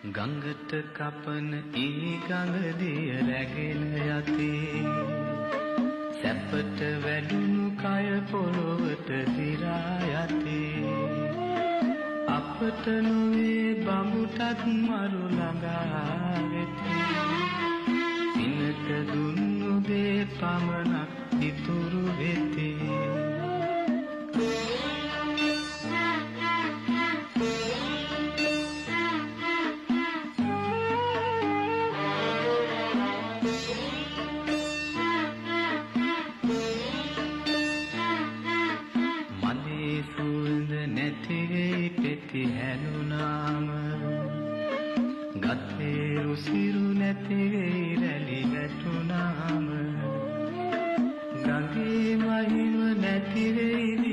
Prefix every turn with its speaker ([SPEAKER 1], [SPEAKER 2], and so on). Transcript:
[SPEAKER 1] ගඟට කපන ඒ ගඟ දිය රැගෙන යතේ සැපට වැඩුණු කය පොළොවට දිරා යතේ අපට නොවේ බඹුටත් මරු ළඟා වෙතේ පිනට දුන්නු දේ පමණක් ඉතුරු වෙතේ සුවඳ නැතිවේ පෙති හැලුනාම ගතේ රුසිරු නැතිවේ රැලි වැටුනාම ගඟේ මහිම නැතිවේ